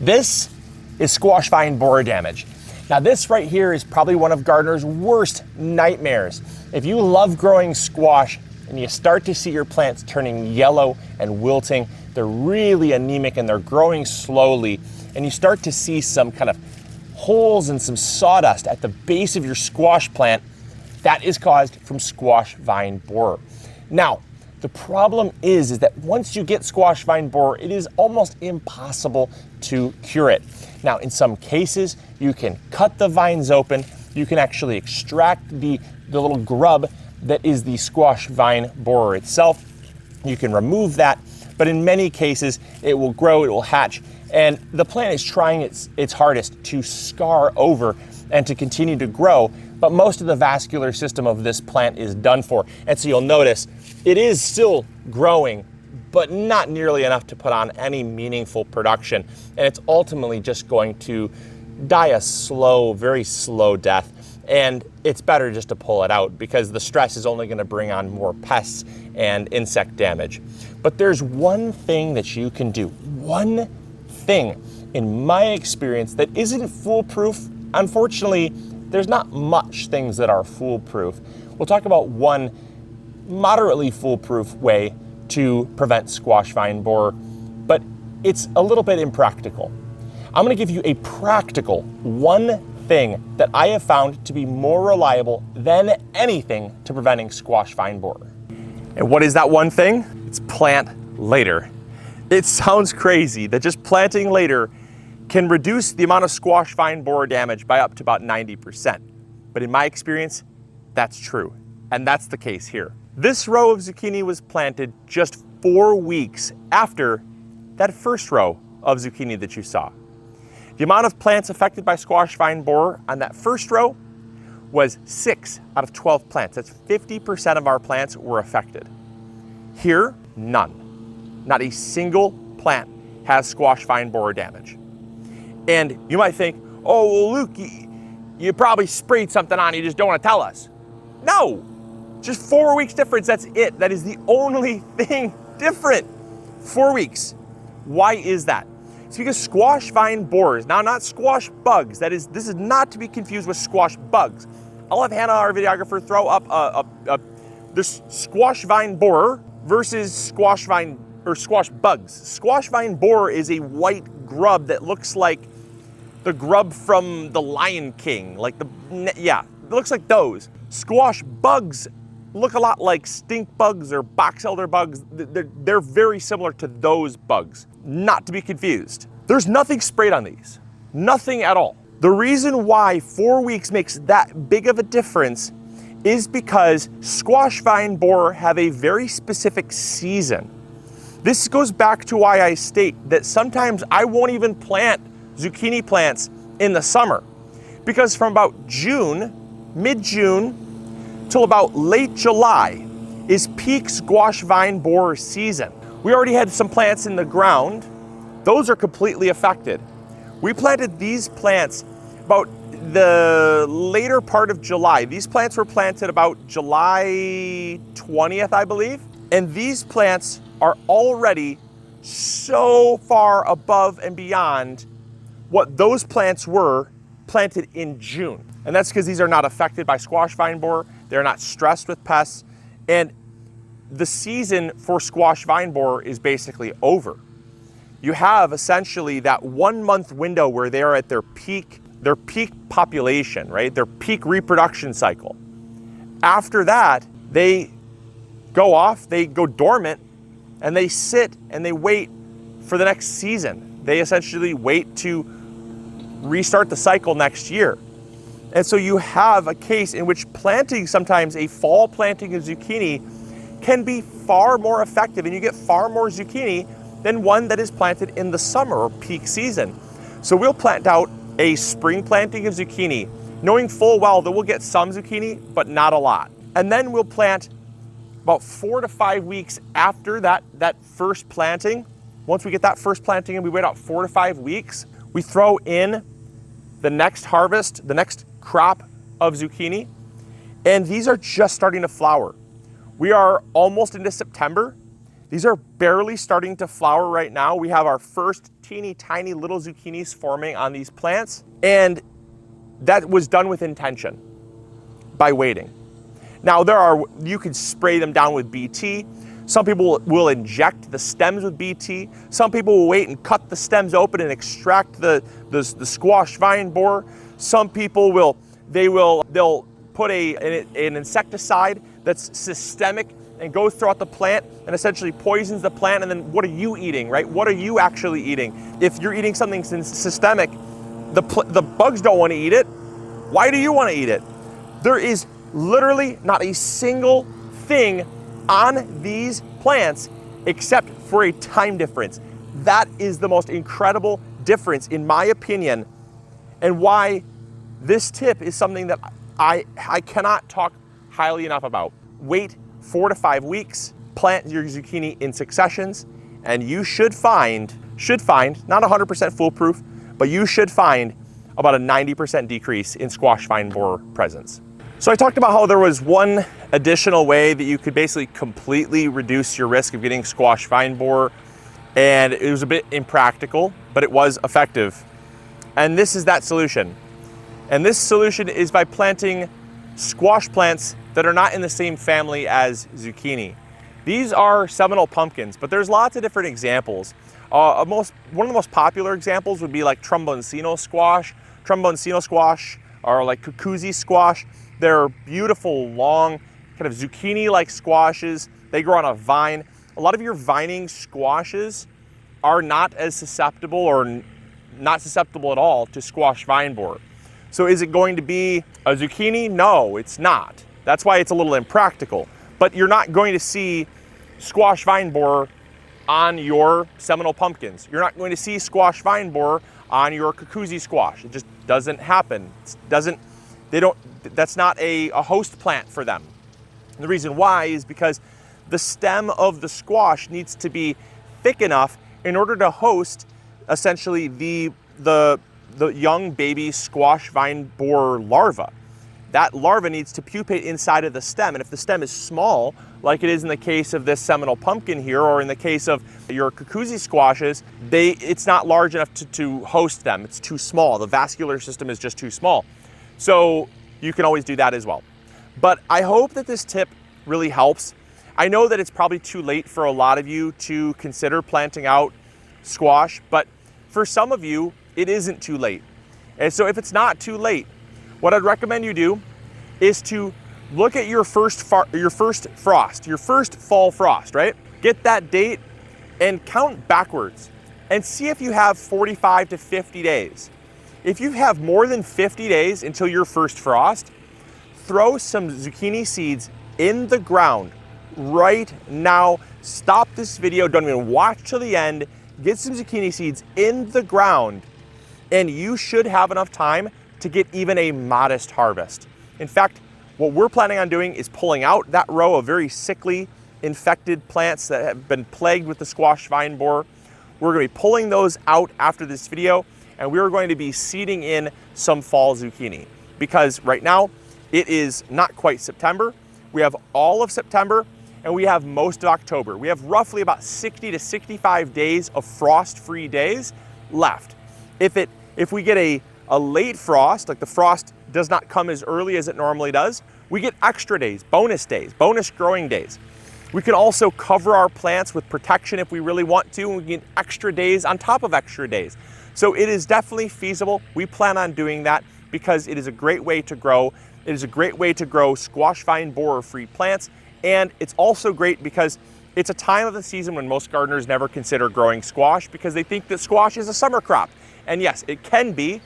This is squash vine borer damage. Now this right here is probably one of gardeners' worst nightmares. If you love growing squash and you start to see your plants turning yellow and wilting, they're really anemic and they're growing slowly, and you start to see some kind of holes and some sawdust at the base of your squash plant, that is caused from squash vine borer. Now, the problem is that once you get squash vine borer, it is almost impossible to cure it. Now, in some cases, you can cut the vines open. You can actually extract the little grub that is the squash vine borer itself. You can remove that, but in many cases, it will grow, it will hatch, and the plant is trying its hardest to scar over and to continue to grow, but most of the vascular system of this plant is done for. And so you'll notice it is still growing, but not nearly enough to put on any meaningful production. And it's ultimately just going to die a slow, very slow death. And it's better just to pull it out because the stress is only going to bring on more pests and insect damage. But there's one thing that you can do, one thing in my experience that isn't foolproof. Unfortunately, there's not much things that are foolproof. We'll talk about one moderately foolproof way to prevent squash vine borer, but it's a little bit impractical. I'm going to give you a practical one thing that I have found to be more reliable than anything to preventing squash vine borer. And what is that one thing? It's plant later. It sounds crazy that just planting later can reduce the amount of squash vine borer damage by up to about 90%. But in my experience, that's true. And that's the case here. This row of zucchini was planted just 4 weeks after that first row of zucchini that you saw. The amount of plants affected by squash vine borer on that first row was 6 out of 12 plants. That's 50% of our plants were affected. Here, none. Not a single plant has squash vine borer damage. And you might think, oh, well, Luke, you probably sprayed something on, you just don't want to tell us. No, just 4 weeks difference, that's it. That is the only thing different. 4 weeks. Why is that? It's because squash vine borers, now not squash bugs, this is not to be confused with squash bugs. I'll have Hannah, our videographer, throw up this squash vine borer versus squash vine or squash bugs. Squash vine borer is a white grub that looks like the grub from the Lion King, it looks like those. Squash bugs look a lot like stink bugs or box elder bugs. They're very similar to those bugs, not to be confused. There's nothing sprayed on these, nothing at all. The reason why 4 weeks makes that big of a difference is because squash vine borer have a very specific season. This goes back to why I state that sometimes I won't even plant zucchini plants in the summer, because from about June, mid-June, till about late July is peak squash vine borer season. We already had some plants in the ground. Those are completely affected. We planted these plants about the later part of July. These plants were planted about July 20th, I believe. And these plants are already so far above and beyond what those plants were planted in June. And that's because these are not affected by squash vine borer. They're not stressed with pests. And the season for squash vine borer is basically over. You have essentially that 1 month window where they are at their peak population, right? Their peak reproduction cycle. After that, they go off, they go dormant, and they sit and they wait for the next season. They essentially wait to restart the cycle next year. And so you have a case in which planting sometimes a fall planting of zucchini can be far more effective, and you get far more zucchini than one that is planted in the summer or peak season. So we'll plant out a spring planting of zucchini, knowing full well that we'll get some zucchini, but not a lot. And then we'll plant about 4 to 5 weeks after that first planting. Once we get that first planting and we wait out 4 to 5 weeks, we throw in the next harvest, the next crop of zucchini, and these are just starting to flower. We are almost into September. These are barely starting to flower right now. We have our first teeny tiny little zucchinis forming on these plants, and that was done with intention by waiting. Now you could spray them down with BT. Some people will inject the stems with BT. Some people will wait and cut the stems open and extract the squash vine borer. Some people they'll put an insecticide that's systemic and goes throughout the plant and essentially poisons the plant. And then what are you eating, right? What are you actually eating? If you're eating something systemic, the bugs don't want to eat it. Why do you want to eat it? There is literally not a single thing on these plants except for a time difference. That is the most incredible difference, in my opinion, and why this tip is something that I cannot talk highly enough about. Wait 4 to 5 weeks, plant your zucchini in successions, and you should find, not 100% foolproof, but you should find about a 90% decrease in squash vine borer presence. So I talked about how there was one additional way that you could basically completely reduce your risk of getting squash vine borer, and it was a bit impractical, but it was effective. And this is that solution. And this solution is by planting squash plants that are not in the same family as zucchini. These are Seminole pumpkins, but there's lots of different examples. One of the most popular examples would be like tromboncino squash, or like cucuzzi squash. They're beautiful, long, kind of zucchini-like squashes. They grow on a vine. A lot of your vining squashes are not as susceptible, or not susceptible at all, to squash vine borer. So is it going to be a zucchini? No, it's not. That's why it's a little impractical. But you're not going to see squash vine borer on your Seminole pumpkins. You're not going to see squash vine borer on your cucuzzi squash. It just doesn't happen. That's not a host plant for them. And the reason why is because the stem of the squash needs to be thick enough in order to host essentially the young baby squash vine borer larva. That larva needs to pupate inside of the stem, and if the stem is small, like it is in the case of this Seminole pumpkin here, or in the case of your cucuzzi squashes, it's not large enough to host them. It's too small. The vascular system is just too small. So you can always do that as well. But I hope that this tip really helps. I know that it's probably too late for a lot of you to consider planting out squash, but for some of you, it isn't too late. And so if it's not too late, what I'd recommend you do is to look at your first fall frost, right? Get that date and count backwards and see if you have 45 to 50 days. If you have more than 50 days until your first frost, throw some zucchini seeds in the ground right now. Stop this video, don't even watch till the end. Get some zucchini seeds in the ground, and you should have enough time to get even a modest harvest. In fact, what we're planning on doing is pulling out that row of very sickly, infected plants that have been plagued with the squash vine borer. We're going to be pulling those out after this video, and we're going to be seeding in some fall zucchini, because right now it is not quite September. We have all of September and we have most of October. We have roughly about 60 to 65 days of frost-free days left. If we get a late frost, like the frost does not come as early as it normally does, we get extra days, bonus growing days. We can also cover our plants with protection if we really want to, and we get extra days on top of extra days. So it is definitely feasible. We plan on doing that because it is a great way to grow. It is a great way to grow squash vine borer-free plants, and it's also great because it's a time of the season when most gardeners never consider growing squash because they think that squash is a summer crop. And yes, it can be,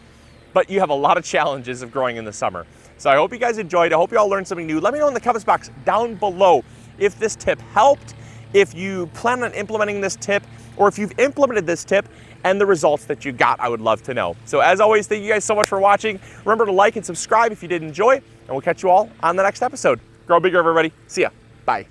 but you have a lot of challenges of growing in the summer. So I hope you guys enjoyed. I hope you all learned something new. Let me know in the comments box down below if this tip helped, if you plan on implementing this tip, or if you've implemented this tip and the results that you got. I would love to know. So as always, thank you guys so much for watching. Remember to like and subscribe if you did enjoy, and we'll catch you all on the next episode. Grow bigger, everybody. See ya. Bye.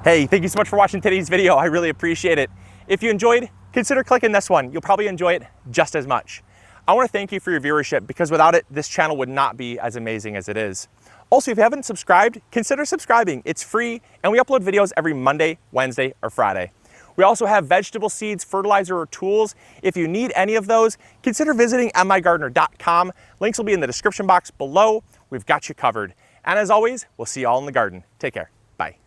Hey, thank you so much for watching today's video. I really appreciate it. If you enjoyed, consider clicking this one. You'll probably enjoy it just as much. I want to thank you for your viewership because without it, this channel would not be as amazing as it is. Also, if you haven't subscribed, consider subscribing. It's free, and we upload videos every Monday, Wednesday, or Friday. We also have vegetable seeds, fertilizer, or tools. If you need any of those, consider visiting MIgardener.com. Links will be in the description box below. We've got you covered. And as always, we'll see you all in the garden. Take care. Bye.